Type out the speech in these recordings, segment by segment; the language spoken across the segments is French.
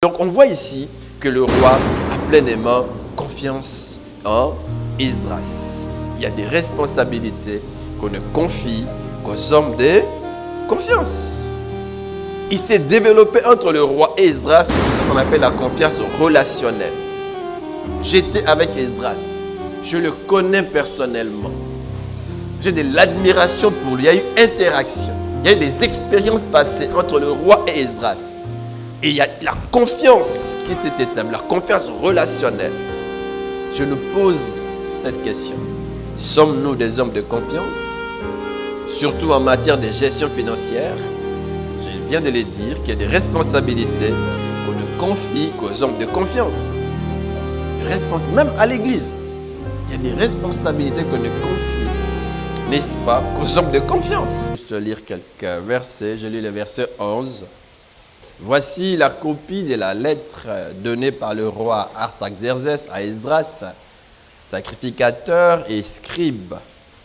Donc on voit ici que le roi a pleinement confiance en Esdras. Il y a des responsabilités qu'on ne confie qu'aux hommes de confiance. Il s'est développé entre le roi et Esdras ce qu'on appelle la confiance relationnelle. J'étais avec Esdras, je le connais personnellement. J'ai de l'admiration pour lui, il y a eu interaction, il y a eu des expériences passées entre le roi et Esdras. Et il y a la confiance qui s'est établie, la confiance relationnelle. Je nous pose cette question. Sommes-nous des hommes de confiance? Surtout en matière de gestion financière. Je viens de le dire qu'il y a des responsabilités qu'on ne confie qu'aux hommes de confiance. Même à l'église, il y a des responsabilités qu'on ne confie, n'est-ce pas, qu'aux hommes de confiance. Je vais lire quelques versets. Je lis le verset 11. Voici la copie de la lettre donnée par le roi Artaxerxès à Esdras, sacrificateur et scribe,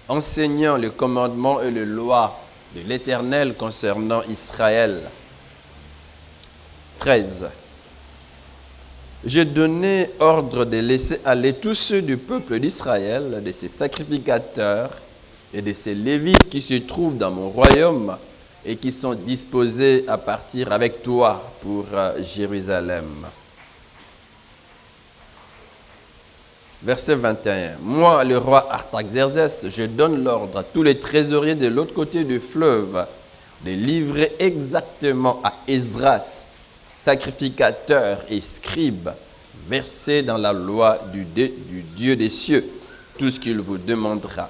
enseignant le commandement et les lois de l'Éternel concernant Israël. 13. J'ai donné ordre de laisser aller tous ceux du peuple d'Israël, de ses sacrificateurs et de ses lévites qui se trouvent dans mon royaume, et qui sont disposés à partir avec toi pour Jérusalem. Verset 21. Moi, le roi Artaxerxès, je donne l'ordre à tous les trésoriers de l'autre côté du fleuve de livrer exactement à Esdras, sacrificateur et scribe, versé dans la loi du Dieu des cieux, tout ce qu'il vous demandera.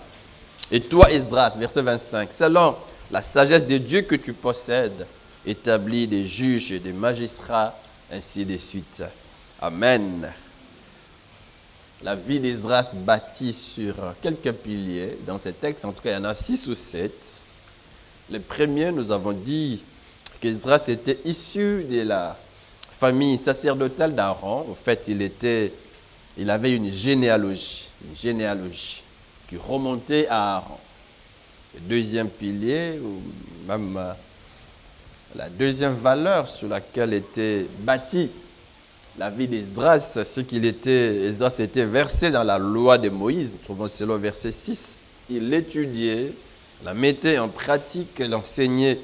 Et toi, Esdras, verset 25, selon la sagesse de Dieu que tu possèdes, établis des juges et des magistrats, ainsi de suite. Amen. La vie d'Esdras bâtie sur quelques piliers. Dans ces textes, en tout cas, il y en a 6 ou 7. Les premiers, nous avons dit qu'Esdras était issu de la famille sacerdotale d'Aaron. En fait, il avait une généalogie qui remontait à Aaron. Le deuxième pilier, ou même la deuxième valeur sur laquelle était bâtie la vie d'Esdras, c'est Esdras était versé dans la loi de Moïse. Nous trouvons cela au verset 6. Il l'étudiait, la mettait en pratique, l'enseignait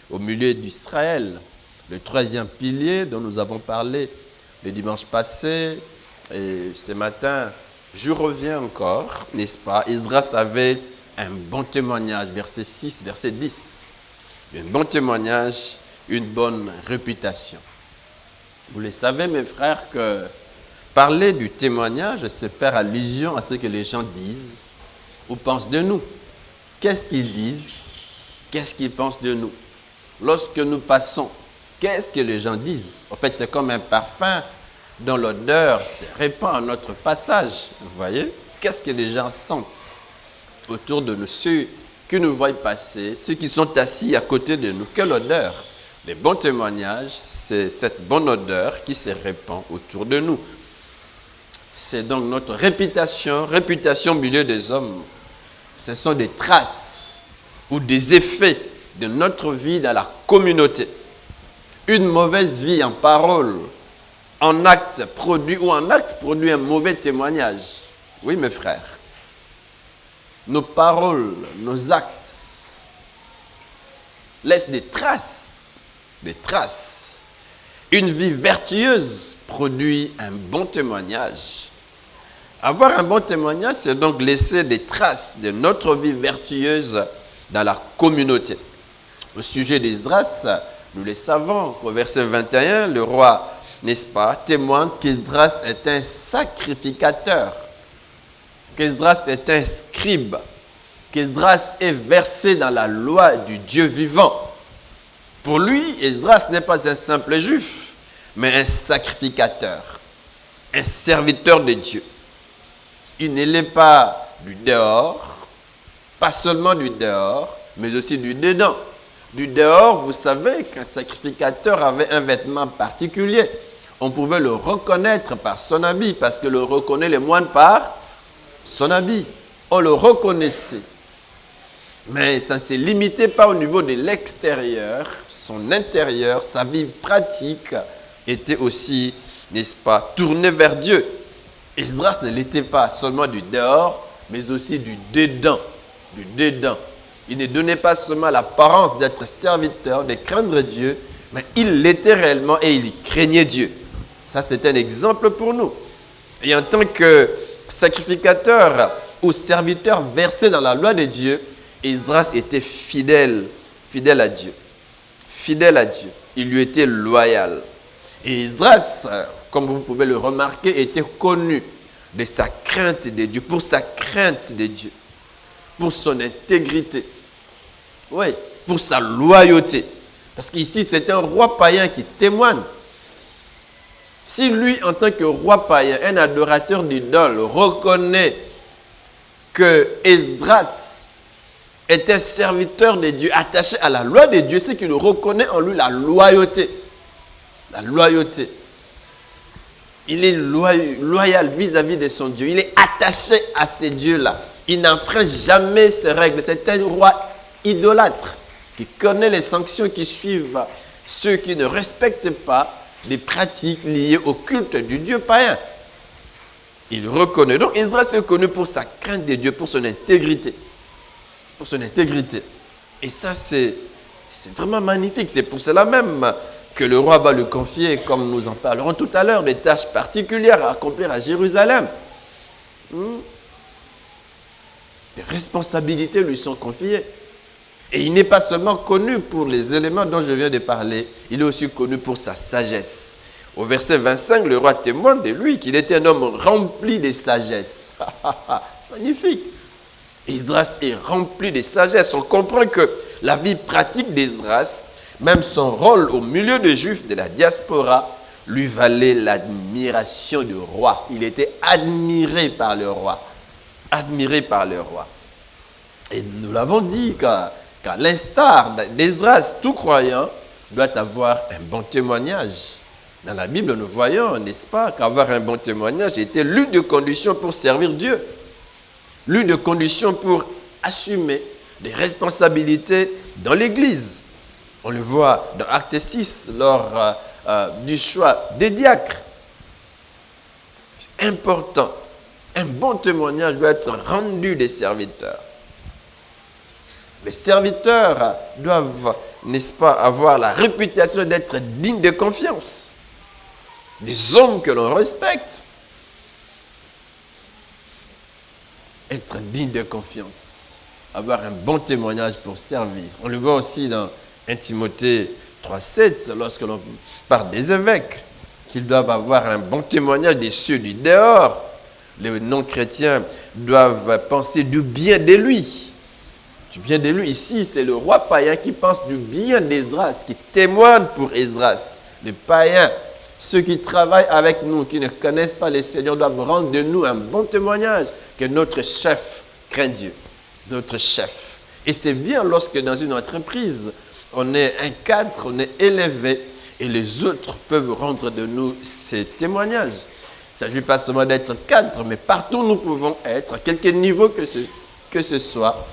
au milieu d'Israël. Le troisième pilier dont nous avons parlé le dimanche passé, et ce matin, je reviens encore, n'est-ce pas? Esdras avait un bon témoignage, verset 6, verset 10. Un bon témoignage, une bonne réputation. Vous le savez, mes frères, que parler du témoignage, c'est faire allusion à ce que les gens disent ou pensent de nous. Qu'est-ce qu'ils disent? Qu'est-ce qu'ils pensent de nous? Lorsque nous passons, qu'est-ce que les gens disent? En fait, c'est comme un parfum dont l'odeur se répand à notre passage. Vous voyez? Qu'est-ce que les gens sentent autour de nous, ceux qui nous voient passer, ceux qui sont assis à côté de nous? Quelle odeur? Les bons témoignages, c'est cette bonne odeur qui se répand autour de nous. C'est donc notre réputation au milieu des hommes. Ce sont des traces ou des effets de notre vie dans la communauté. Une mauvaise vie en parole, en acte produit un mauvais témoignage. Oui, mes frères. Nos paroles, nos actes laissent des traces. Une vie vertueuse produit un bon témoignage. Avoir un bon témoignage, c'est donc laisser des traces de notre vie vertueuse dans la communauté. Au sujet d'Esdras, nous le savons qu'au verset 21, le roi, n'est-ce pas, témoigne qu'Esdras est un sacrificateur, qu'Esdras est un scribe, qu'Esdras est versé dans la loi du Dieu vivant. Pour lui, Esdras n'est pas un simple juif, mais un sacrificateur, un serviteur de Dieu. Il ne l'est pas du dehors, pas seulement du dehors, mais aussi du dedans. Du dehors, vous savez qu'un sacrificateur avait un vêtement particulier. On pouvait le reconnaître par son habit, parce que le reconnaît les moines par son habit. On le reconnaissait. Mais ça ne s'est limité pas au niveau de l'extérieur, son intérieur, sa vie pratique était aussi, n'est-ce pas, tourné vers Dieu. Esdras ne l'était pas seulement du dehors, mais aussi du dedans. Du dedans. Il ne donnait pas seulement l'apparence d'être serviteur, de craindre Dieu, mais il l'était réellement et il craignait Dieu. Ça, c'est un exemple pour nous. Et en tant que sacrificateur ou serviteur versé dans la loi de Dieu, Esdras était fidèle à Dieu. Fidèle à Dieu. Il lui était loyal. Et Esdras, comme vous pouvez le remarquer, était connu de sa crainte de Dieu, pour sa crainte de Dieu, pour son intégrité, oui, pour sa loyauté. Parce qu'ici, c'est un roi païen qui témoigne. Si lui, en tant que roi païen, un adorateur d'idole, reconnaît que Esdras était serviteur de Dieu, attaché à la loi de Dieu, c'est qu'il reconnaît en lui la loyauté. La loyauté. Il est loyal vis-à-vis de son Dieu. Il est attaché à ces dieux-là. Il n'enfreint jamais ses règles. C'est un roi idolâtre qui connaît les sanctions qui suivent ceux qui ne respectent pas des pratiques liées au culte du Dieu païen. Il reconnaît. Donc Esdras est connu pour sa crainte de Dieu, pour son intégrité. Pour son intégrité. Et ça, c'est vraiment magnifique. C'est pour cela même que le roi va lui confier, comme nous en parlerons tout à l'heure, des tâches particulières à accomplir à Jérusalem. Des responsabilités lui sont confiées. Et il n'est pas seulement connu pour les éléments dont je viens de parler, il est aussi connu pour sa sagesse. Au verset 25, le roi témoigne de lui qu'il était un homme rempli de sagesse. Magnifique. Esdras est rempli de sagesse. On comprend que la vie pratique d'Esdras, même son rôle au milieu des Juifs de la diaspora, lui valait l'admiration du roi. Il était admiré par le roi. Admiré par le roi. Et nous l'avons dit qu'à l'instar d'Esdras, tout croyant doit avoir un bon témoignage. Dans la Bible, nous voyons, n'est-ce pas, qu'avoir un bon témoignage était l'une des conditions pour servir Dieu. L'une des conditions pour assumer des responsabilités dans l'Église. On le voit dans Acte 6, lors du choix des diacres. C'est important. Un bon témoignage doit être rendu des serviteurs. Les serviteurs doivent, n'est-ce pas, avoir la réputation d'être dignes de confiance. Des hommes que l'on respecte. Être digne de confiance. Avoir un bon témoignage pour servir. On le voit aussi dans 1 Timothée 3,7, lorsque l'on parle des évêques, qu'ils doivent avoir un bon témoignage des cieux du dehors. Les non-chrétiens doivent penser du bien de lui. Du bien de lui. Ici, c'est le roi païen qui pense du bien d'Esdras, qui témoigne pour Esdras. Les païens, ceux qui travaillent avec nous, qui ne connaissent pas les Seigneurs, doivent rendre de nous un bon témoignage que notre chef craint Dieu. Notre chef. Et c'est bien lorsque dans une entreprise, on est un cadre, on est élevé et les autres peuvent rendre de nous ces témoignages. Il ne s'agit pas seulement d'être cadre, mais partout où nous pouvons être, à quelque niveau que ce soit,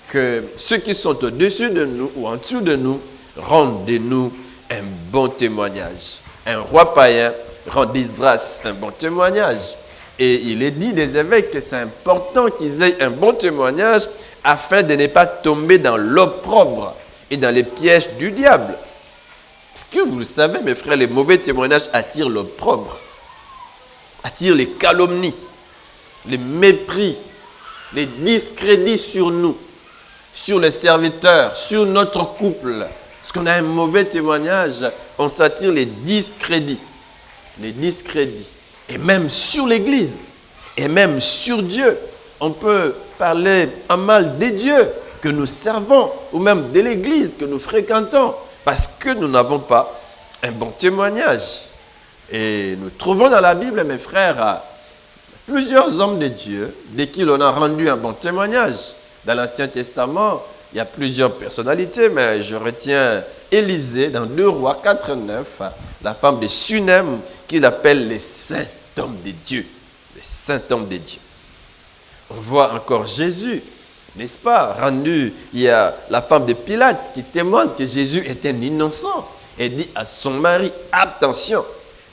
que ceux qui sont au-dessus de nous ou en dessous de nous rendent de nous un bon témoignage. Un roi païen rend d'Esdras un bon témoignage. Et il est dit des évêques que c'est important qu'ils aient un bon témoignage afin de ne pas tomber dans l'opprobre et dans les pièges du diable. Est-ce que vous le savez, mes frères, les mauvais témoignages attirent l'opprobre, attirent les calomnies, les mépris, les discrédits sur nous, sur les serviteurs, sur notre couple. Parce qu'on a un mauvais témoignage, on s'attire les discrédits. Les discrédits. Et même sur l'Église. Et même sur Dieu. On peut parler en mal des dieux que nous servons, ou même de l'Église que nous fréquentons, parce que nous n'avons pas un bon témoignage. Et nous trouvons dans la Bible, mes frères, plusieurs hommes de Dieu, de qui l'on a rendu un bon témoignage. Dans l'Ancien Testament, il y a plusieurs personnalités, mais je retiens Élisée dans 2 Rois 4,9, la femme de Sunem, qu'il appelle les saints hommes de Dieu. Les saints hommes de Dieu. On voit encore Jésus, n'est-ce pas, rendu, il y a la femme de Pilate qui témoigne que Jésus est un innocent et dit à son mari, attention,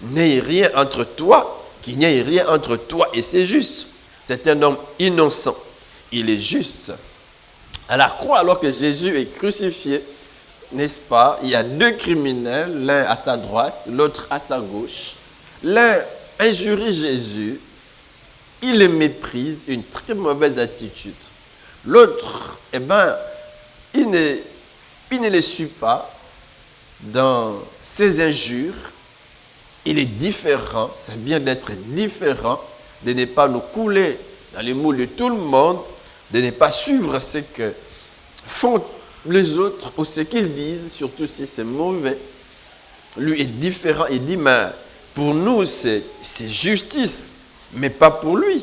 n'ait rien entre toi, qu'il n'y ait rien entre toi et c'est juste. C'est un homme innocent. Il est juste. À la croix, alors que Jésus est crucifié, n'est-ce pas, il y a deux criminels, l'un à sa droite, l'autre à sa gauche. L'un injurie Jésus, il le méprise, une très mauvaise attitude. L'autre, eh bien, il ne les suit pas dans ses injures. Il est différent, c'est bien d'être différent, de ne pas nous couler dans les moules de tout le monde, de ne pas suivre ce que font les autres ou ce qu'ils disent, surtout si c'est mauvais. Lui est différent, il dit, mais pour nous, c'est justice, mais pas pour lui.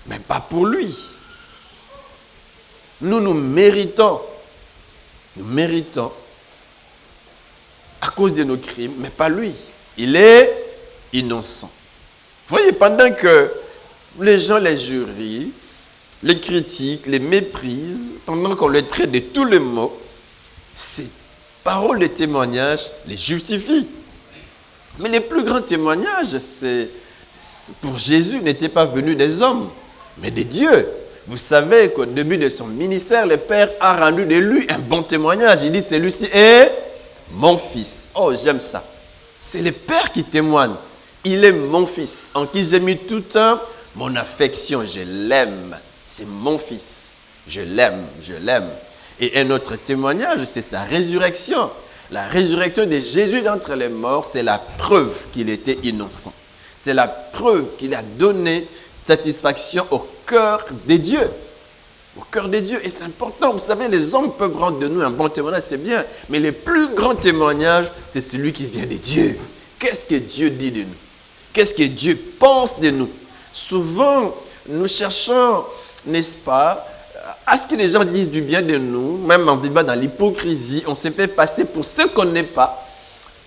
Mais pas pour lui. Nous méritons à cause de nos crimes, mais pas lui. Il est innocent. Vous voyez, pendant que les gens les jurient, les critiquent, les méprisent, pendant qu'on les traite de tous les maux, ces paroles de témoignage les justifient. Mais les plus grands témoignages, pour Jésus, n'étaient pas venus des hommes, mais des dieux. Vous savez qu'au début de son ministère, le Père a rendu de lui un bon témoignage. Il dit, celui-ci est mon fils. Oh, j'aime ça. C'est le Père qui témoigne. Il est mon fils, en qui j'ai mis tout mon affection. Je l'aime. C'est mon fils. Je l'aime, je l'aime. Et un autre témoignage, c'est sa résurrection. La résurrection de Jésus d'entre les morts, c'est la preuve qu'il était innocent. C'est la preuve qu'il a donné satisfaction au cœur des dieux. Au cœur des dieux. Et c'est important. Vous savez, les hommes peuvent rendre de nous un bon témoignage, c'est bien. Mais le plus grand témoignage, c'est celui qui vient des dieux. Qu'est-ce que Dieu dit de nous? Qu'est-ce que Dieu pense de nous? Souvent, nous cherchons, n'est-ce pas, à ce que les gens disent du bien de nous, même en vivant dans l'hypocrisie, on se fait passer pour ce qu'on n'est pas.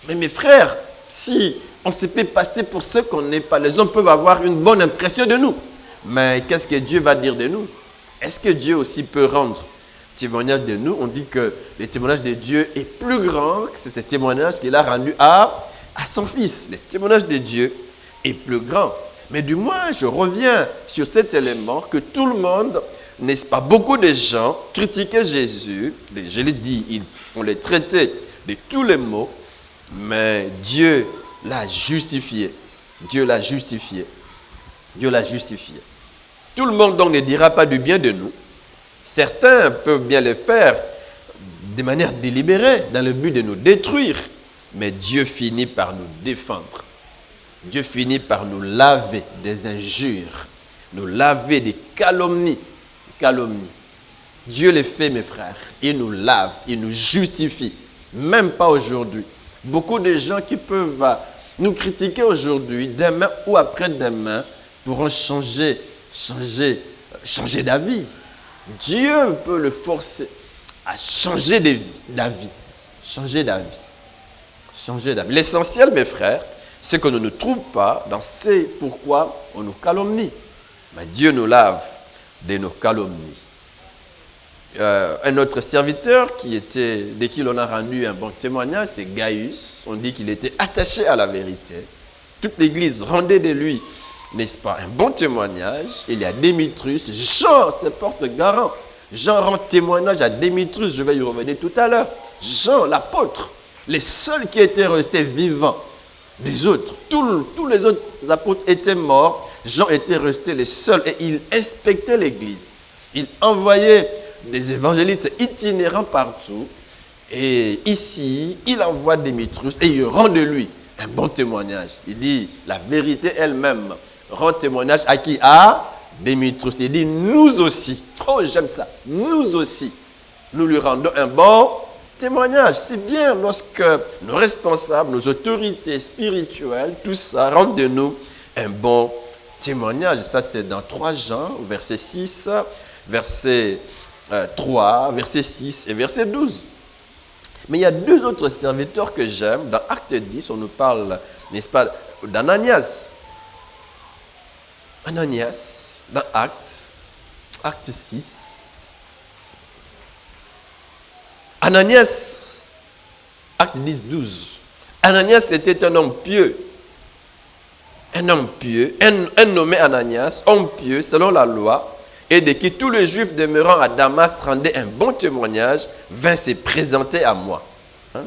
Mais mes frères, si on se fait passer pour ce qu'on n'est pas, les hommes peuvent avoir une bonne impression de nous. Mais qu'est-ce que Dieu va dire de nous? Est-ce que Dieu aussi peut rendre témoignage de nous? On dit que le témoignage de Dieu est plus grand que ce témoignage qu'il a rendu à son Fils. Le témoignage de Dieu est plus grand. Mais du moins, je reviens sur cet élément que tout le monde, n'est-ce pas, beaucoup de gens critiquaient Jésus. Je l'ai dit, on les traitait de tous les maux, mais Dieu l'a justifié. Dieu l'a justifié. Dieu l'a justifié. Tout le monde donc ne dira pas du bien de nous. Certains peuvent bien le faire de manière délibérée, dans le but de nous détruire. Mais Dieu finit par nous défendre. Dieu finit par nous laver des injures, nous laver des calomnies. Dieu les fait, mes frères. Il nous lave, il nous justifie. Même pas aujourd'hui. Beaucoup de gens qui peuvent nous critiquer aujourd'hui, demain ou après-demain, pourront changer d'avis. Dieu peut le forcer à changer d'avis. Changer d'avis. L'essentiel, mes frères, c'est qu'on ne nous trouve pas dans ce pourquoi on nous calomnie. Mais Dieu nous lave de nos calomnies. Un autre serviteur de qui l'on a rendu un bon témoignage, c'est Gaius. On dit qu'il était attaché à la vérité. Toute l'Église rendait de lui, n'est-ce pas, un bon témoignage. Il y a Démétrius. Jean se porte garant. Jean rend témoignage à Démétrius. Je vais y revenir tout à l'heure. Jean, l'apôtre, les seuls qui étaient restés vivants des autres. Tous les autres apôtres étaient morts. Jean était resté les seuls et il inspectait l'Église. Il envoyait des évangélistes itinérants partout. Et ici, il envoie Démétrius et il rend de lui un bon témoignage. Il dit, la vérité elle-même rend témoignage à qui? À Démétrius. Il dit, nous aussi. Oh, j'aime ça. Nous aussi. Nous lui rendons un bon témoignage. C'est bien lorsque nos responsables, nos autorités spirituelles, tout ça rendent de nous un bon témoignage. Ça, c'est dans 3 Jean, verset 6, verset 3, verset 6 et verset 12. Mais il y a 2 autres serviteurs que j'aime. Dans Acte 10, on nous parle, n'est-ce pas, d'Ananias. Ananias, dans Acte 6. Ananias, Acte 10, 12. Ananias était un homme pieux homme pieux, un nommé Ananias, homme pieux selon la loi, et de qui tous les Juifs demeurant à Damas rendaient un bon témoignage, vint se présenter à moi. Hein?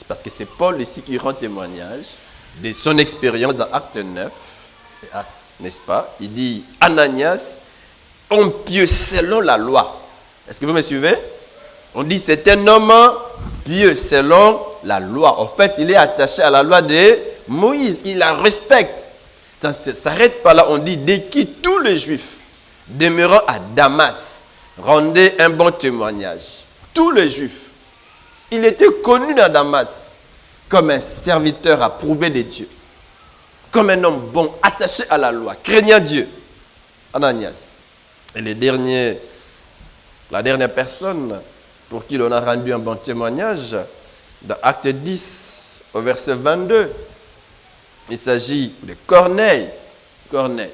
Parce que c'est Paul ici qui rend témoignage de son expérience dans Acte 9, n'est-ce pas? Il dit Ananias, homme pieux selon la loi. Est-ce que vous me suivez? On dit c'est un homme pieux selon la loi. En fait, il est attaché à la loi de Moïse. Il la respecte. Ça ne s'arrête pas là. On dit de qui tous les Juifs demeurant à Damas rendaient un bon témoignage. Tous les Juifs. Il était connu dans Damas comme un serviteur approuvé de Dieu. Comme un homme bon, attaché à la loi, craignant Dieu. Ananias. Et la dernière personne pour qui l'on a rendu un bon témoignage, dans Acte 10, au verset 22, il s'agit de Corneille. Corneille.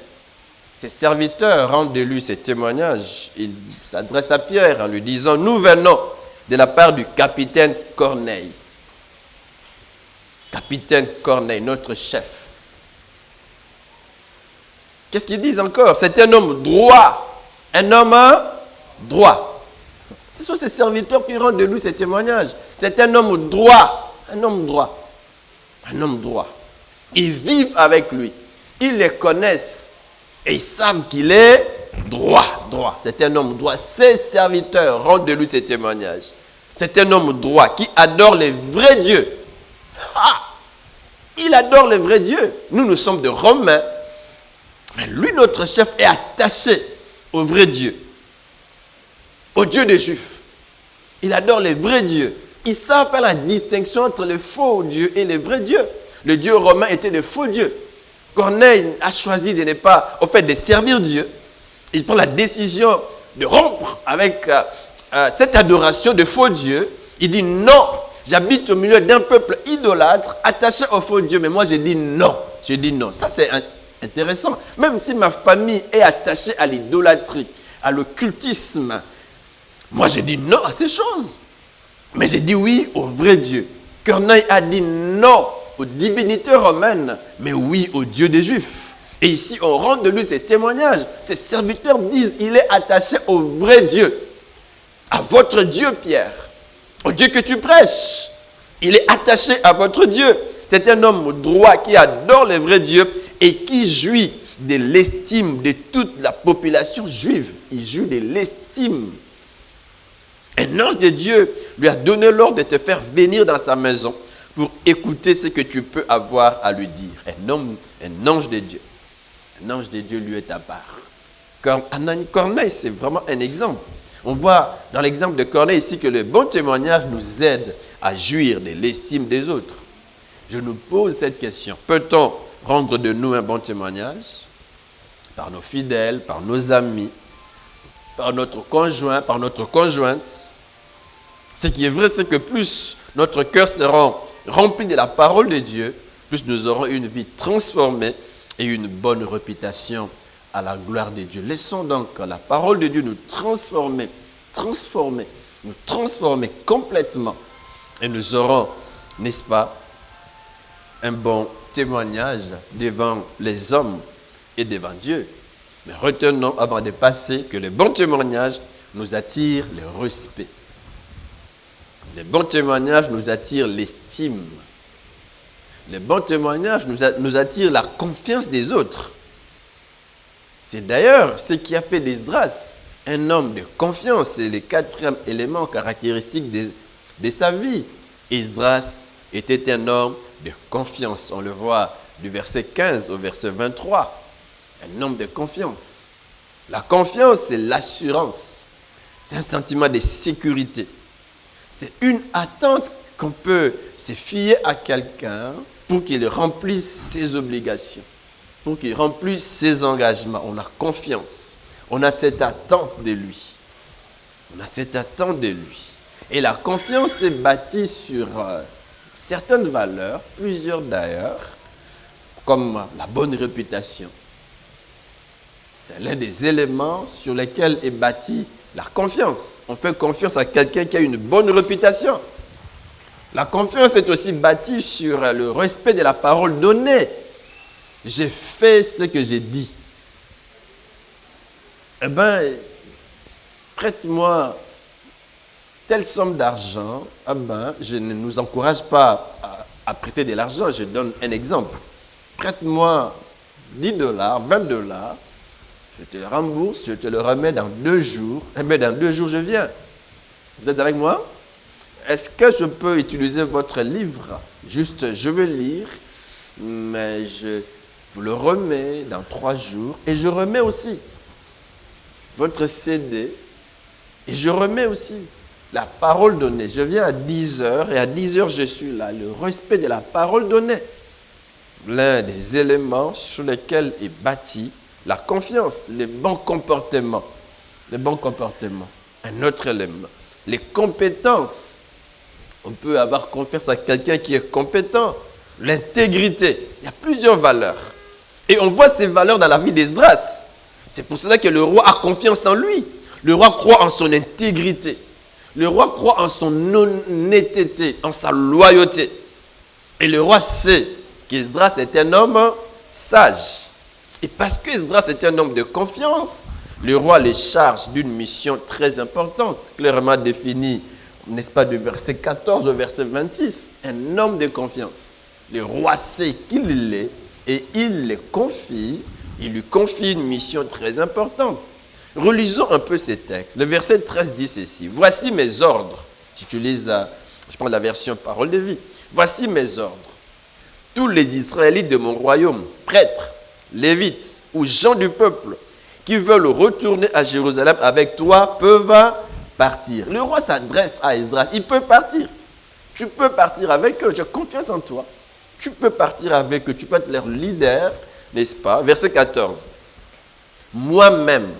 Ses serviteurs rendent de lui ces témoignages. Il s'adresse à Pierre en lui disant, nous venons de la part du capitaine Corneille. Capitaine Corneille, notre chef. Qu'est-ce qu'ils disent encore? C'est un homme droit. Un homme droit. Ce sont ses serviteurs qui rendent de lui ces témoignages. C'est un homme droit. Un homme droit. Un homme droit. Ils vivent avec lui. Ils les connaissent. Et ils savent qu'il est droit. Droit. C'est un homme droit. Ses serviteurs rendent de lui ces témoignages. C'est un homme droit qui adore les vrais dieux. Ah! Il adore les vrais dieux. Nous sommes de Romains. Mais lui, notre chef, est attaché au vrai Dieu. Au Dieu des Juifs. Il adore les vrais dieux. Il savent faire la distinction entre les faux dieux et les vrais dieux. Les dieux romains étaient des faux dieux. Corneille a choisi de ne pas, au fait, de servir Dieu. Il prend la décision de rompre avec cette adoration de faux dieux. Il dit non, j'habite au milieu d'un peuple idolâtre, attaché aux faux dieux, mais moi je dis non. Je dis non. Ça c'est intéressant. Même si ma famille est attachée à l'idolâtrie, à l'occultisme, moi je dis non à ces choses. Mais j'ai dit oui au vrai Dieu. Corneille a dit non aux divinités romaines, mais oui au Dieu des Juifs. Et ici, on rend de lui ces témoignages. Ses serviteurs disent, il est attaché au vrai Dieu. À votre Dieu, Pierre. Au Dieu que tu prêches. Il est attaché à votre Dieu. C'est un homme droit qui adore le vrai Dieu et qui jouit de l'estime de toute la population juive. Il jouit de l'estime. Un ange de Dieu lui a donné l'ordre de te faire venir dans sa maison pour écouter ce que tu peux avoir à lui dire. Un ange de Dieu. Un ange de Dieu lui est à part. Corneille, c'est vraiment un exemple. On voit dans l'exemple de Corneille ici que le bon témoignage nous aide à jouir de l'estime des autres. Je nous pose cette question. Peut-on rendre de nous un bon témoignage? Par nos fidèles, par nos amis, par notre conjoint, par notre conjointe. Ce qui est vrai, c'est que plus notre cœur sera rempli de la parole de Dieu, plus nous aurons une vie transformée et une bonne réputation à la gloire de Dieu. Laissons donc la parole de Dieu nous transformer complètement. Et nous aurons, n'est-ce pas, un bon témoignage devant les hommes et devant Dieu. Mais retenons avant de passer que le bon témoignage nous attire le respect. Le bon témoignage nous attire l'estime. Le bon témoignage nous attire la confiance des autres. C'est d'ailleurs ce qui a fait d'Esdras un homme de confiance. C'est le quatrième élément caractéristique de sa vie. Esdras était un homme de confiance. On le voit du verset 15 au verset 23. Un homme de confiance. La confiance, c'est l'assurance. C'est un sentiment de sécurité. C'est une attente qu'on peut se fier à quelqu'un pour qu'il remplisse ses obligations, pour qu'il remplisse ses engagements. On a confiance. On a cette attente de lui. On a cette attente de lui. Et la confiance est bâtie sur certaines valeurs, plusieurs d'ailleurs, comme la bonne réputation. C'est l'un des éléments sur lesquels est bâtie la confiance. On fait confiance à quelqu'un qui a une bonne réputation. La confiance est aussi bâtie sur le respect de la parole donnée. j'ai fait ce que j'ai dit. Eh bien, prête-moi telle somme d'argent. Ah ben, je ne nous encourage pas à prêter de l'argent. Je donne un exemple. Prête-moi 10 dollars, 20 dollars. Je te le rembourse, je te le remets dans 2 jours. Eh bien, dans 2 jours, je viens. Vous êtes avec moi? Est-ce que je peux utiliser votre livre? Juste, je vais lire, mais je vous le remets dans 3 jours. Et je remets aussi votre CD. Et je remets aussi la parole donnée. Je viens à 10 heures et à 10 heures, je suis là. Le respect de la parole donnée. L'un des éléments sur lesquels est bâti la confiance, les bons comportements. Les bons comportements. Un autre élément. Les compétences. On peut avoir confiance à quelqu'un qui est compétent. L'intégrité. Il y a plusieurs valeurs. Et on voit ces valeurs dans la vie d'Esdras. C'est pour cela que le roi a confiance en lui. Le roi croit en son intégrité. Le roi croit en son honnêteté, en sa loyauté. Et le roi sait qu'Esdras est un homme sage. Et parce qu'Esdras est un homme de confiance, le roi les charge d'une mission très importante, clairement définie, n'est-ce pas, du verset 14 au verset 26. Un homme de confiance. Le roi sait qu'il l'est et il lui confie une mission très importante. Relisons un peu ces textes. Le verset 13 dit ceci. Voici mes ordres. Je prends la version Parole de vie. Voici mes ordres. Tous les Israélites de mon royaume, prêtres, lévites ou gens du peuple qui veulent retourner à Jérusalem avec toi peuvent partir. Le roi s'adresse à Esdras. Il peut partir. Tu peux partir avec eux. J'ai confiance en toi. Tu peux partir avec eux. Tu peux être leur leader, n'est-ce pas? Verset 14. Moi-même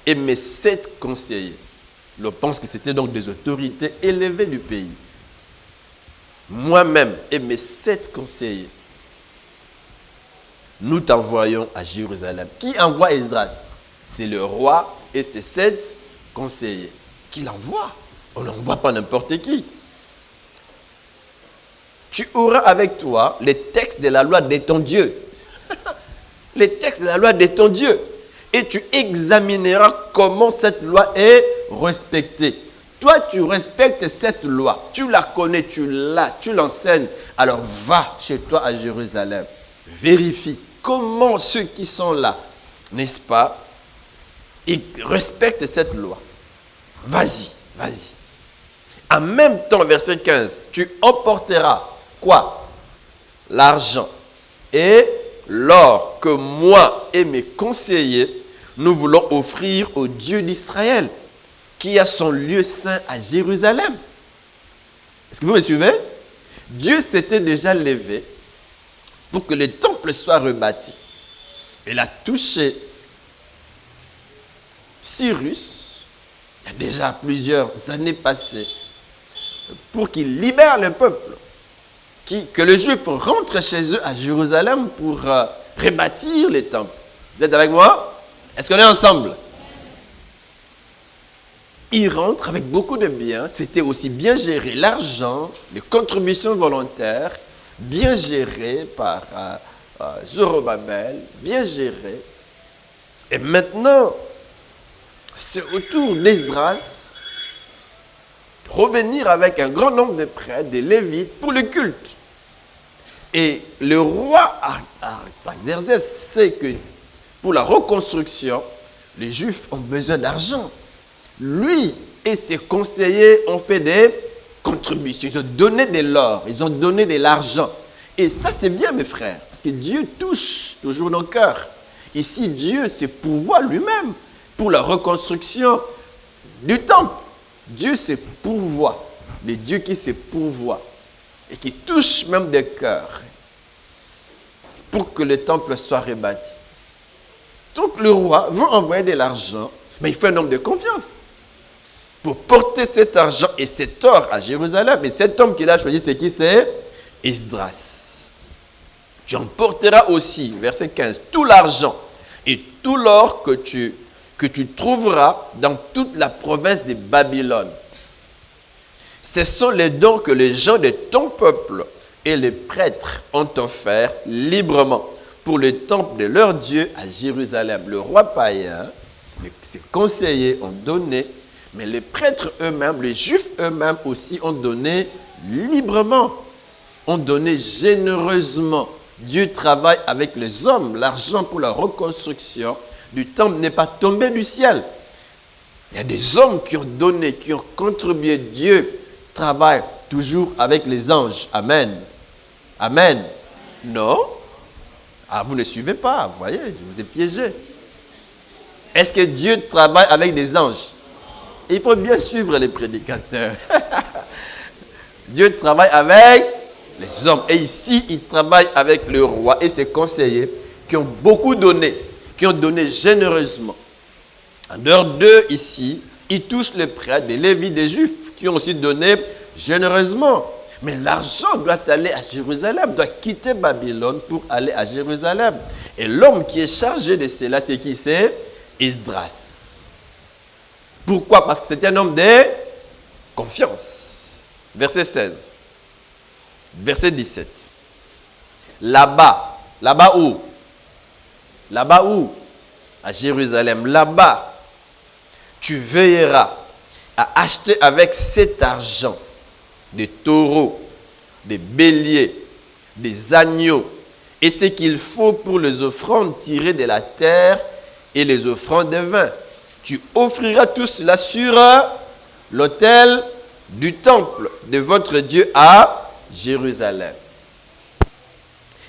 et mes 7 conseillers. Je pense que c'était donc des autorités élevées du pays. Moi-même et mes 7 conseillers. Nous t'envoyons à Jérusalem. Qui envoie Esdras? C'est le roi et ses 7 conseillers. Qui l'envoie? On n'envoie pas n'importe qui. Tu auras avec toi les textes de la loi de ton Dieu. Les textes de la loi de ton Dieu. Et tu examineras comment cette loi est respectée. Toi, tu respectes cette loi. Tu la connais, tu l'enseignes. Alors va chez toi à Jérusalem. Vérifie comment ceux qui sont là, n'est-ce pas, ils respectent cette loi. Vas-y, vas-y. En même temps, verset 15, tu emporteras quoi? L'argent et l'or que moi et mes conseillers, nous voulons offrir au Dieu d'Israël, qui a son lieu saint à Jérusalem. Est-ce que vous me suivez? Dieu s'était déjà levé pour que le temple soit rebâti. Il a touché Cyrus, il y a déjà plusieurs années passées, pour qu'il libère le peuple, que les Juifs rentrent chez eux à Jérusalem pour rebâtir les temples. Vous êtes avec moi? Est-ce qu'on est ensemble? Ils rentrent avec beaucoup de biens. C'était aussi bien géré. L'argent, les contributions volontaires, bien géré par Zorobabel, bien géré. Et maintenant, c'est au tour d'Esdras de revenir avec un grand nombre de prêtres, des Lévites, pour le culte. Et le roi Artaxerxès sait que pour la reconstruction, les Juifs ont besoin d'argent. Lui et ses conseillers ont fait des contributions. Ils ont donné de l'or, ils ont donné de l'argent. Et ça, c'est bien, mes frères, parce que Dieu touche toujours nos cœurs. Ici, Dieu se pourvoit lui-même pour la reconstruction du temple. Dieu se pourvoit, le Dieu qui se pourvoit et qui touche même des cœurs pour que le temple soit rebâti. Donc le roi veut envoyer de l'argent, mais il fait un homme de confiance pour porter cet argent et cet or à Jérusalem. Et cet homme qu'il a choisi, c'est qui? C'est Esdras. Tu emporteras aussi, verset 15, tout l'argent et tout l'or que tu trouveras dans toute la province de Babylone. Ce sont les dons que les gens de ton peuple et les prêtres ont offerts librement pour le temple de leur Dieu à Jérusalem. Le roi païen, ses conseillers ont donné, mais les prêtres eux-mêmes, les juifs eux-mêmes aussi ont donné librement, ont donné généreusement. Dieu travaille avec les hommes. L'argent pour la reconstruction du temple n'est pas tombé du ciel. Il y a des hommes qui ont donné, qui ont contribué. Dieu travaille toujours avec les anges. Amen. Amen. Non? Ah, vous ne suivez pas. Vous voyez, je vous ai piégé. Est-ce que Dieu travaille avec des anges? Il faut bien suivre les prédicateurs. Dieu travaille avec les hommes. Et ici, il travaille avec le roi et ses conseillers qui ont beaucoup donné, qui ont donné généreusement. En dehors d'eux, ici, il touche les prêtres, les lévites, des juifs qui ont aussi donné généreusement. Mais l'argent doit aller à Jérusalem, doit quitter Babylone pour aller à Jérusalem. Et l'homme qui est chargé de cela, c'est qui? C'est Esdras. Pourquoi? Parce que c'est un homme de confiance. Verset 16. Verset 17. Là-bas. Là-bas où? Là-bas où? À Jérusalem. Là-bas, tu veilleras à acheter avec cet argent des taureaux, des béliers, des agneaux, et ce qu'il faut pour les offrandes tirées de la terre et les offrandes de vin. Tu offriras tout cela sur l'autel du temple de votre Dieu à Jérusalem.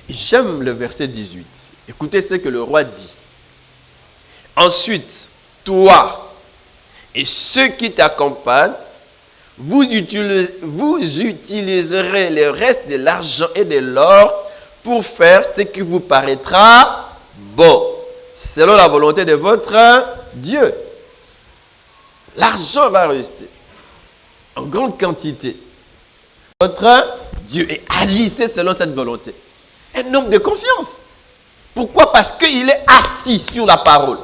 J'aime le verset 18. Écoutez ce que le roi dit. Ensuite, toi et ceux qui t'accompagnent, vous utiliserez le reste de l'argent et de l'or pour faire ce qui vous paraîtra bon, selon la volonté de votre Dieu. L'argent va rester en grande quantité. Votre Dieu, et agissez selon cette volonté. Un homme de confiance. Pourquoi? Parce qu'il est assis sur la parole.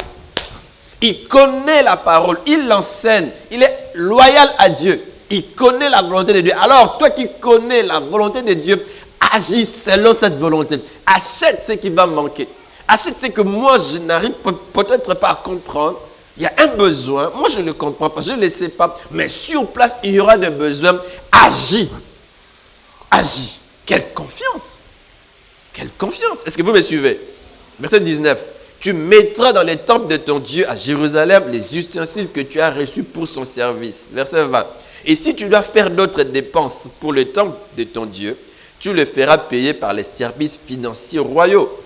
Il connaît la parole, il l'enseigne, il est loyal à Dieu. Il connaît la volonté de Dieu. Alors, toi qui connais la volonté de Dieu, agis selon cette volonté. Achète ce qui va manquer. Achète ce que moi, je n'arrive peut-être pas à comprendre. Il y a un besoin. Moi, je ne le comprends pas. Je ne le sais pas. Mais sur place, il y aura des besoins. Agis. Agis. Quelle confiance. Quelle confiance. Est-ce que vous me suivez? Verset 19. Tu mettras dans les temples de ton Dieu à Jérusalem les ustensiles que tu as reçus pour son service. Verset 20. Et si tu dois faire d'autres dépenses pour le temple de ton Dieu, tu le feras payer par les services financiers royaux.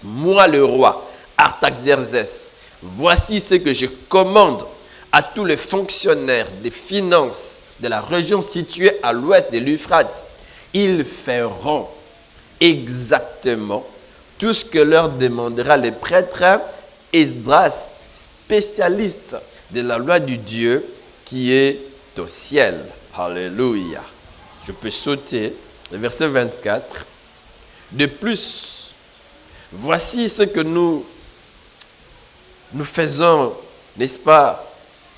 Moi, le roi, Artaxerxès, voici ce que je commande à tous les fonctionnaires des finances de la région située à l'ouest de l'Euphrate. Ils feront exactement tout ce que leur demandera le prêtre Esdras, spécialiste de la loi du Dieu qui est au ciel. Alléluia. Je peux sauter le verset 24. De plus, voici ce que nous faisons, n'est-ce pas,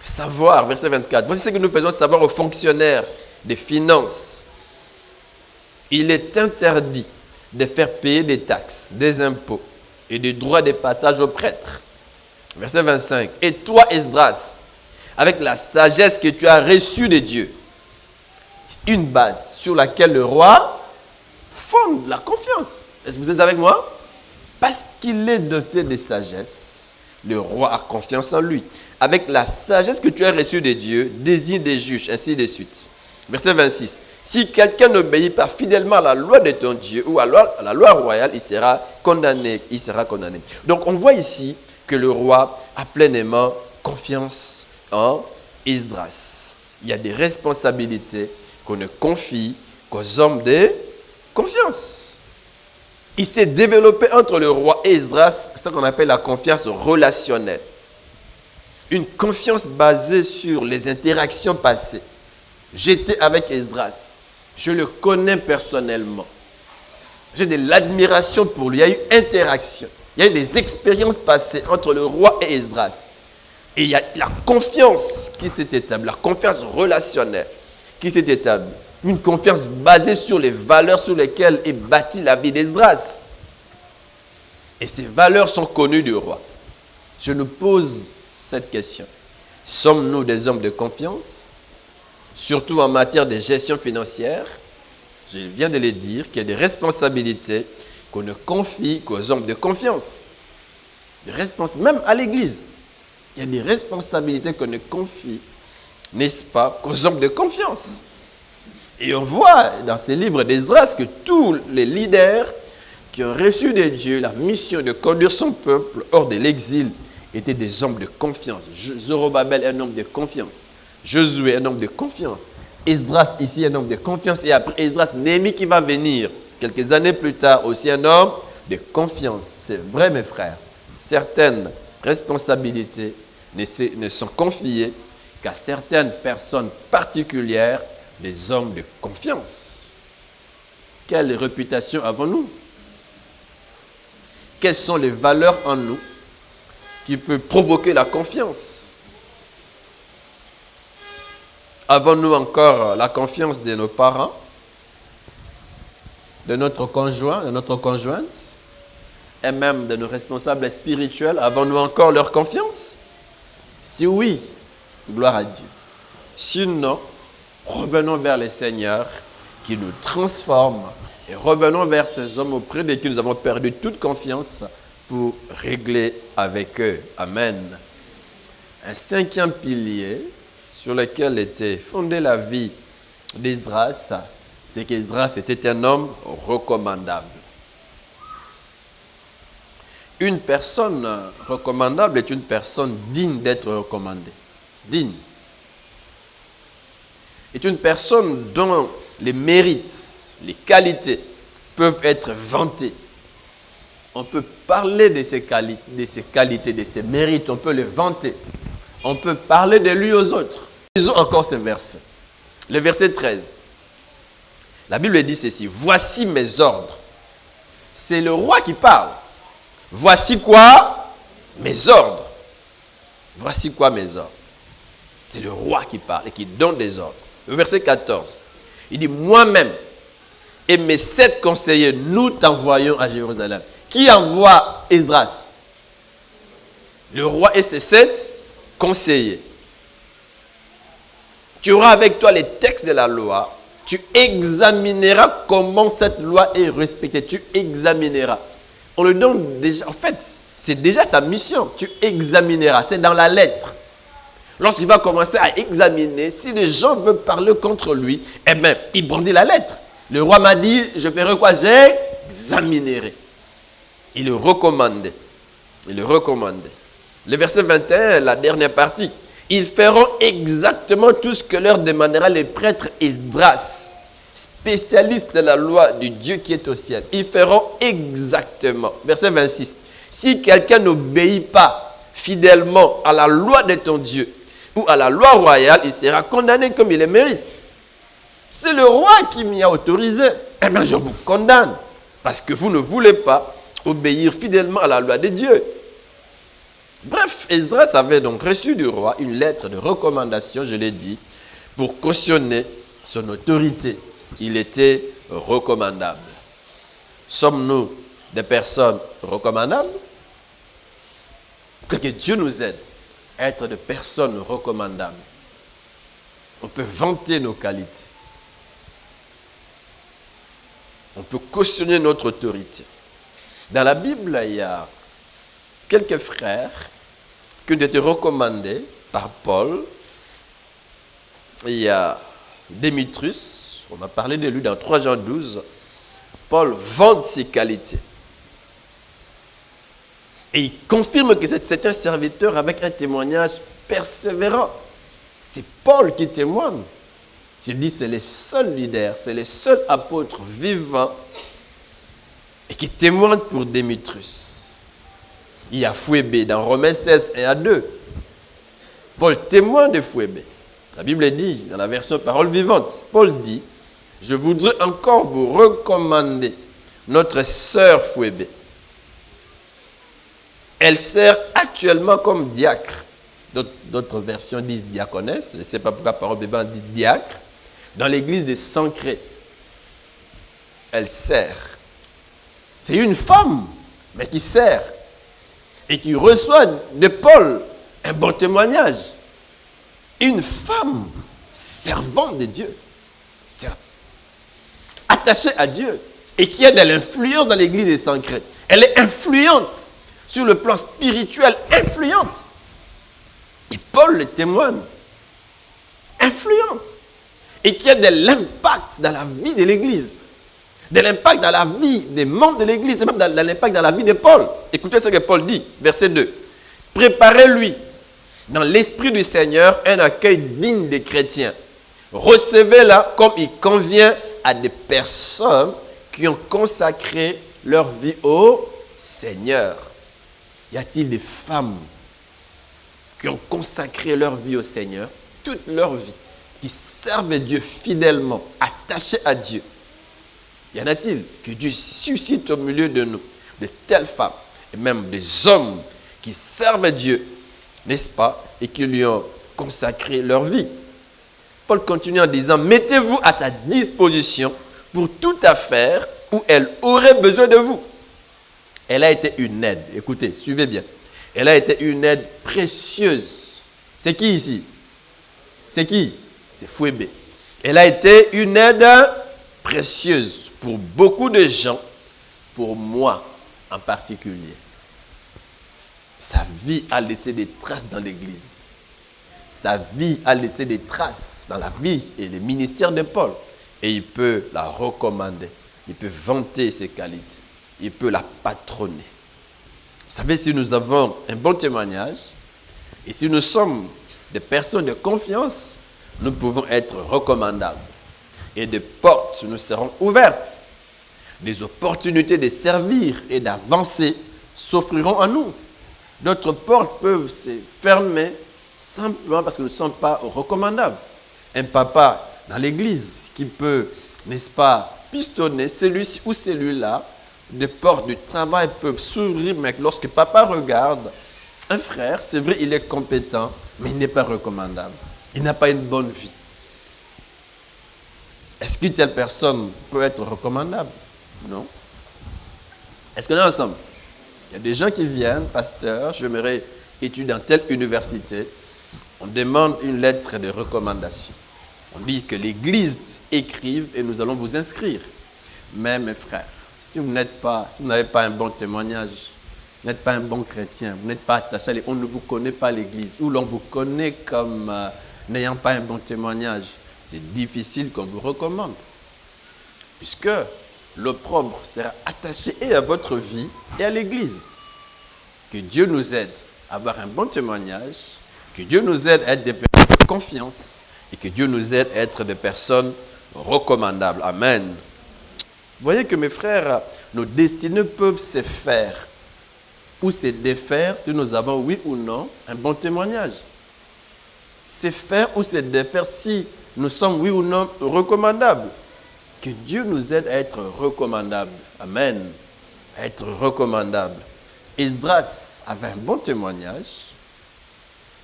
savoir, verset 24. Voici ce que nous faisons savoir aux fonctionnaires des finances. Il est interdit de faire payer des taxes, des impôts et des droits de passage aux prêtres. Verset 25. Et toi, Esdras, avec la sagesse que tu as reçue de Dieu, une base sur laquelle le roi fonde la confiance. Est-ce que vous êtes avec moi? Parce qu'il est doté de sagesse, le roi a confiance en lui. Avec la sagesse que tu as reçue de Dieu, désigne des juges, ainsi de suite. Verset 26. Si quelqu'un n'obéit pas fidèlement à la loi de ton Dieu ou à la loi royale, il sera condamné. Il sera condamné. Donc on voit ici que le roi a pleinement confiance en Esdras. Il y a des responsabilités qu'on ne confie qu'aux hommes de confiance. Il s'est développé entre le roi et Esdras ce qu'on appelle la confiance relationnelle. Une confiance basée sur les interactions passées. J'étais avec Esdras. Je le connais personnellement. J'ai de l'admiration pour lui. Il y a eu interaction. Il y a eu des expériences passées entre le roi et Esdras. Et il y a la confiance qui s'est établie, la confiance relationnelle qui s'est établie. Une confiance basée sur les valeurs sur lesquelles est bâtie la vie d'Esdras. Et ces valeurs sont connues du roi. Je nous pose cette question. Sommes-nous des hommes de confiance? Surtout en matière de gestion financière. Je viens de le dire, qu'il y a des responsabilités qu'on ne confie qu'aux hommes de confiance. Même à l'église, il y a des responsabilités qu'on ne confie, n'est-ce pas, qu'aux hommes de confiance. Et on voit dans ces livres d'Esdras que tous les leaders qui ont reçu de Dieu la mission de conduire son peuple hors de l'exil étaient des hommes de confiance. Zorobabel est un homme de confiance. Josué est un homme de confiance. Esdras ici est un homme de confiance. Et après Esdras, Néhémie qui va venir quelques années plus tard aussi un homme de confiance. C'est vrai mes frères. Certaines responsabilités ne sont confiées qu'à certaines personnes particulières, des hommes de confiance. Quelle réputation avons-nous? Quelles sont les valeurs en nous qui peuvent provoquer la confiance? Avons-nous encore la confiance de nos parents, de notre conjoint, de notre conjointe, et même de nos responsables spirituels? Avons-nous encore leur confiance? Si oui, gloire à Dieu. Sinon, revenons vers le Seigneur qui nous transforme et revenons vers ces hommes auprès de qui nous avons perdu toute confiance pour régler avec eux. Amen. Un cinquième pilier sur lequel était fondée la vie d'Esdras, c'est qu'Esdras était un homme recommandable. Une personne recommandable est une personne digne d'être recommandée. Digne. Est une personne dont les mérites, les qualités peuvent être vantés. On peut parler de ses qualités, de ses mérites, on peut les vanter. On peut parler de lui aux autres. Lisons encore ce verset. Le verset 13. La Bible dit ceci. Voici mes ordres. C'est le roi qui parle. Voici quoi? Mes ordres. Voici quoi mes ordres. C'est le roi qui parle et qui donne des ordres. Le verset 14. Il dit, moi-même et mes 7 conseillers, nous t'envoyons à Jérusalem. Qui envoie Esdras? Le roi et ses 7 conseillers. Tu auras avec toi les textes de la loi. Tu examineras comment cette loi est respectée. Tu examineras. On le donne déjà. En fait, c'est déjà sa mission. Tu examineras. C'est dans la lettre. Lorsqu'il va commencer à examiner, si les gens veulent parler contre lui, eh bien, il brandit la lettre. Le roi m'a dit, je ferai quoi? J'examinerai. Il le recommandait. Il le recommandait. Le verset 21, la dernière partie. Ils feront exactement tout ce que leur demandera le prêtre Esdras, spécialiste de la loi du Dieu qui est au ciel. Ils feront exactement. Verset 26. Si quelqu'un n'obéit pas fidèlement à la loi de ton Dieu ou à la loi royale, il sera condamné comme il le mérite. C'est le roi qui m'y a autorisé. Eh bien, je vous condamne parce que vous ne voulez pas obéir fidèlement à la loi de Dieu. Bref, Esdras avait donc reçu du roi une lettre de recommandation, je l'ai dit, pour cautionner son autorité. Il était recommandable. Sommes-nous des personnes recommandables? Que Dieu nous aide à être des personnes recommandables. On peut vanter nos qualités. On peut cautionner notre autorité. Dans la Bible, il y a quelques frères qui ont été recommandés par Paul. Il y a Démétrius, on a parlé de lui dans 3 Jean 12. Paul vante ses qualités. Et il confirme que c'est un serviteur avec un témoignage persévérant. C'est Paul qui témoigne. Je dis, c'est les seuls leaders, c'est les seuls apôtres vivants et qui témoignent pour Démétrius. Il y a Phoébé dans Romains 16, 1 à 2. Paul témoigne de Phoébé. La Bible dit, dans la version parole vivante, Paul dit, je voudrais encore vous recommander notre sœur Phoébé. Elle sert actuellement comme diacre. D'autres versions disent diaconesse. Je ne sais pas pourquoi parole vivante dit diacre. Dans l'église de Sancré. Elle sert. C'est une femme mais qui sert et qui reçoit de Paul un bon témoignage. Une femme servante de Dieu, attachée à Dieu et qui a de l'influence dans l'église des Saints-Crêtes. Elle est influente sur le plan spirituel, influente. Et Paul le témoigne, influente. Et qui a de l'impact dans la vie de l'église, de l'impact dans la vie des membres de l'église, et même de l'impact dans la vie de Paul. Écoutez ce que Paul dit, verset 2. Préparez-lui dans l'esprit du Seigneur un accueil digne des chrétiens. Recevez-la comme il convient à des personnes qui ont consacré leur vie au Seigneur. Y a-t-il des femmes qui ont consacré leur vie au Seigneur, toute leur vie, qui servent Dieu fidèlement, attachées à Dieu? Y en a-t-il que Dieu suscite au milieu de nous de telles femmes et même des hommes qui servent Dieu, n'est-ce pas, et qui lui ont consacré leur vie? Paul continue en disant, mettez-vous à sa disposition pour toute affaire où elle aurait besoin de vous. Elle a été une aide. Écoutez, suivez bien. Elle a été une aide précieuse. C'est qui ici? C'est qui? C'est Fouébé. Elle a été une aide précieuse pour beaucoup de gens, pour moi en particulier. Sa vie a laissé des traces dans l'église. Sa vie a laissé des traces dans la vie et le ministère de Paul. Et il peut la recommander. Il peut vanter ses qualités. Il peut la patronner. Vous savez, si nous avons un bon témoignage, et si nous sommes des personnes de confiance, nous pouvons être recommandables. Et des portes nous seront ouvertes. Des opportunités de servir et d'avancer s'offriront à nous. D'autres portes peuvent se fermer simplement parce que nous ne sommes pas recommandables. Un papa dans l'église qui peut, n'est-ce pas, pistonner celui-ci ou celui-là, des portes du travail peuvent s'ouvrir, mais lorsque papa regarde un frère, c'est vrai, il est compétent, mais il n'est pas recommandable. Il n'a pas une bonne vie. Est-ce qu'une telle personne peut être recommandable? Non. Est-ce qu'on est ensemble? Il y a des gens qui viennent, pasteur, j'aimerais étudier dans telle université. On demande une lettre de recommandation. On dit que l'église écrive et nous allons vous inscrire. Mais mes frères, si vous n'avez pas un bon témoignage, vous n'êtes pas un bon chrétien, vous n'êtes pas attaché, on ne vous connaît pas l'église, ou l'on vous connaît comme n'ayant pas un bon témoignage, c'est difficile qu'on vous recommande. Puisque l'opprobre sera attaché et à votre vie et à l'église. Que Dieu nous aide à avoir un bon témoignage, que Dieu nous aide à être des personnes de confiance et que Dieu nous aide à être des personnes recommandables. Amen. Vous voyez que mes frères, nos destinées peuvent se faire ou se défaire si nous avons, oui ou non, un bon témoignage. Se faire ou se défaire si nous sommes, oui ou non, recommandables. Que Dieu nous aide à être recommandables. Amen. À être recommandables. Esdras avait un bon témoignage.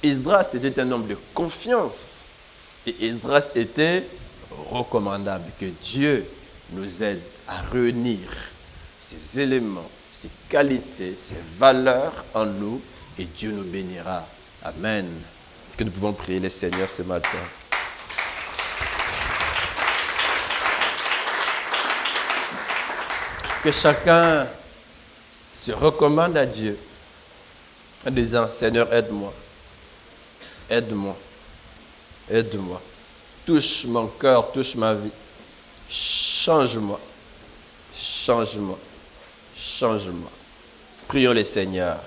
Esdras était un homme de confiance. Et Esdras était recommandable. Que Dieu nous aide à réunir ces éléments, ces qualités, ces valeurs en nous et Dieu nous bénira. Amen. Est-ce que nous pouvons prier le Seigneur ce matin? Que chacun se recommande à Dieu en disant, Seigneur, aide-moi, aide-moi, aide-moi. Touche mon cœur, touche ma vie. Change-moi, change-moi, change-moi. Prions le Seigneur.